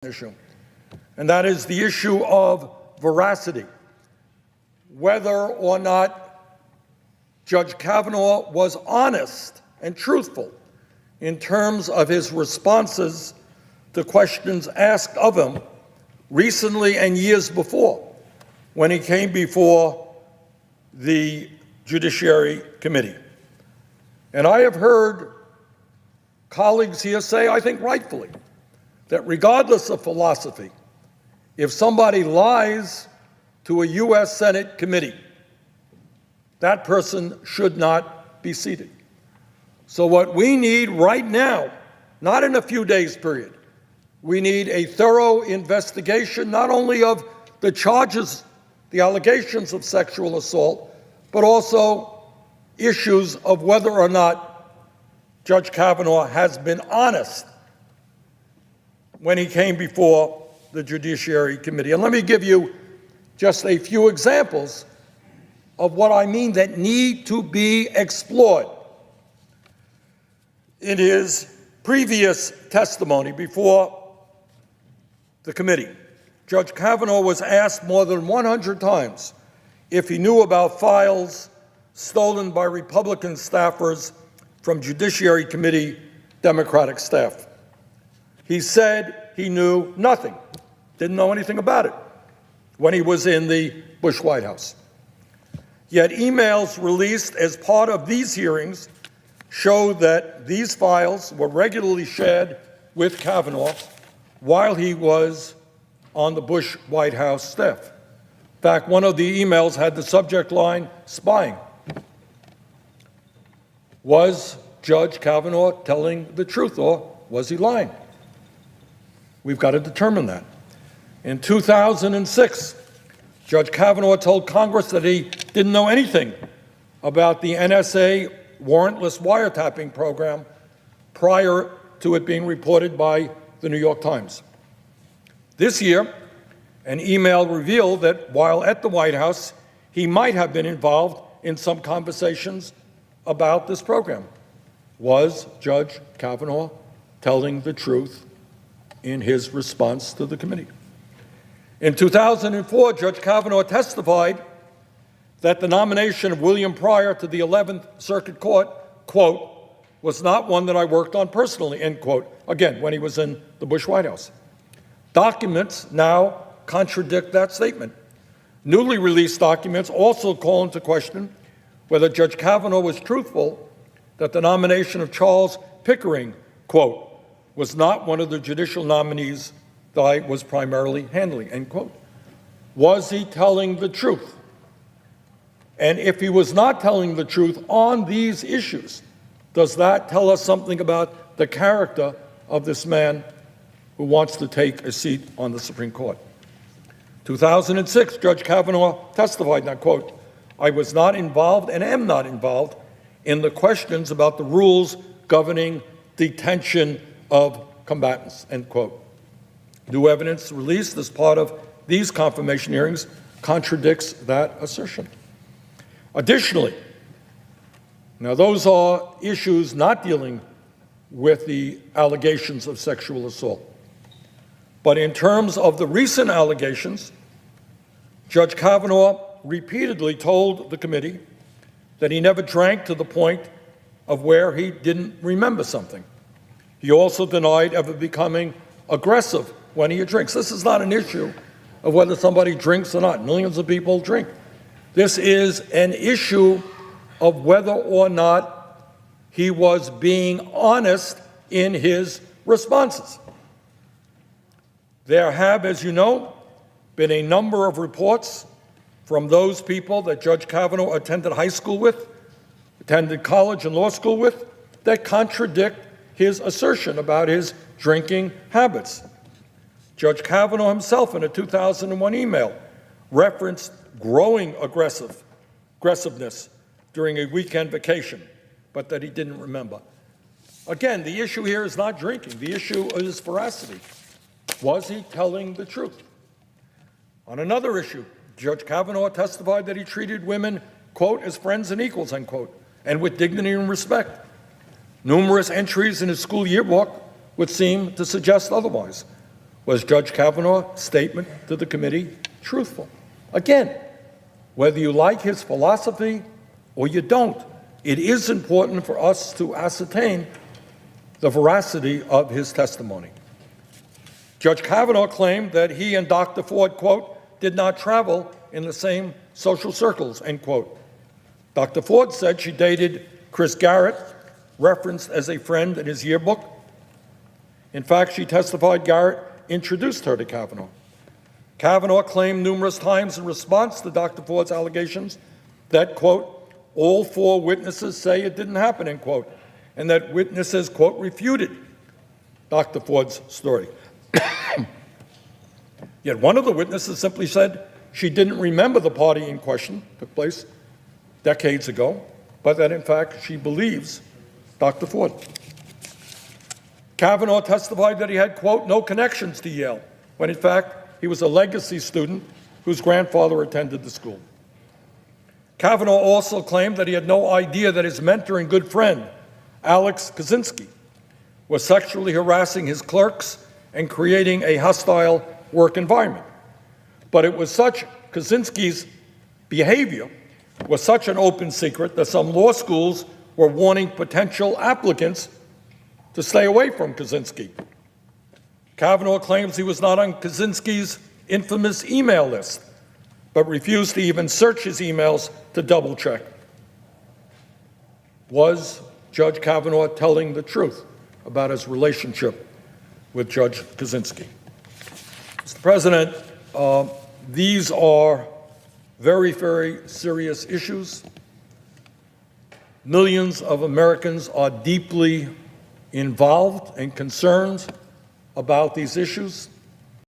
issue, and that is the issue of veracity, whether or not Judge Kavanaugh was honest and truthful in terms of his responses to questions asked of him recently and years before when he came before the Judiciary Committee. And I have heard colleagues here say, I think rightfully, that regardless of philosophy, if somebody lies to a U.S. Senate committee, that person should not be seated. So what we need right now, not in a few days period, we need a thorough investigation, not only of the charges, the allegations of sexual assault, but also issues of whether or not Judge Kavanaugh has been honest when he came before the Judiciary Committee. And let me give you just a few examples of what I mean that need to be explored. In his previous testimony before the committee, Judge Kavanaugh was asked more than 100 times if he knew about files stolen by Republican staffers from Judiciary Committee Democratic staff. He said he knew nothing, didn't know anything about it when he was in the Bush White House. Yet emails released as part of these hearings show that these files were regularly shared with Kavanaugh while he was on the Bush White House staff. In fact, one of the emails had the subject line, spying. Was Judge Kavanaugh telling the truth, or was he lying? We've got to determine that. In 2006, Judge Kavanaugh told Congress that he didn't know anything about the NSA warrantless wiretapping program prior to it being reported by the New York Times. This year, an email revealed that while at the White House, he might have been involved in some conversations about this program. Was Judge Kavanaugh telling the truth in his response to the committee? In 2004, Judge Kavanaugh testified that the nomination of William Pryor to the 11th Circuit Court, quote, was not one that I worked on personally, end quote, again, when he was in the Bush White House. Documents now contradict that statement. Newly released documents also call into question whether Judge Kavanaugh was truthful that the nomination of Charles Pickering, quote, was not one of the judicial nominees that I was primarily handling, end quote. Was he telling the truth? And if he was not telling the truth on these issues, does that tell us something about the character of this man who wants to take a seat on the Supreme Court? 2006, Judge Kavanaugh testified, and I quote, I was not involved and am not involved in the questions about the rules governing detention of combatants, end quote. New evidence released as part of these confirmation hearings contradicts that assertion. Additionally, now those are issues not dealing with the allegations of sexual assault. But in terms of the recent allegations, Judge Kavanaugh repeatedly told the committee that he never drank to the point of where he didn't remember something. He also denied ever becoming aggressive when he drinks. This is not an issue of whether somebody drinks or not. Millions of people drink. This is an issue of whether or not he was being honest in his responses. There have, as you know, been a number of reports from those people that Judge Kavanaugh attended high school with, attended college and law school with, that contradict his assertion about his drinking habits. Judge Kavanaugh himself, in a 2001 email, referenced growing aggressiveness during a weekend vacation, but that he didn't remember. Again, the issue here is not drinking. The issue is veracity. Was he telling the truth? On another issue, Judge Kavanaugh testified that he treated women, quote, as friends and equals, end quote, and with dignity and respect. Numerous entries in his school yearbook would seem to suggest otherwise. Was Judge Kavanaugh's statement to the committee truthful? Again, whether you like his philosophy or you don't, it is important for us to ascertain the veracity of his testimony. Judge Kavanaugh claimed that he and Dr. Ford, quote, did not travel in the same social circles, end quote. Dr. Ford said she dated Chris Garrett, referenced as a friend in his yearbook. In fact, she testified Garrett introduced her to Kavanaugh. Kavanaugh claimed numerous times in response to Dr. Ford's allegations that, quote, all four witnesses say it didn't happen, end quote, and that witnesses, quote, refuted Dr. Ford's story. Yet one of the witnesses simply said she didn't remember the party in question, took place decades ago, but that in fact she believes Dr. Ford. Kavanaugh testified that he had, quote, no connections to Yale, when in fact he was a legacy student whose grandfather attended the school. Kavanaugh also claimed that he had no idea that his mentor and good friend, Alex Kaczynski, was sexually harassing his clerks and creating a hostile work environment. But it was such, Kaczynski's behavior was such an open secret that some law schools were warning potential applicants to stay away from Kaczynski. Kavanaugh claims he was not on Kaczynski's infamous email list, but refused to even search his emails to double check. Was Judge Kavanaugh telling the truth about his relationship with Judge Kaczynski? Mr. President, these are very, very serious issues. Millions of Americans are deeply involved and concerned about these issues.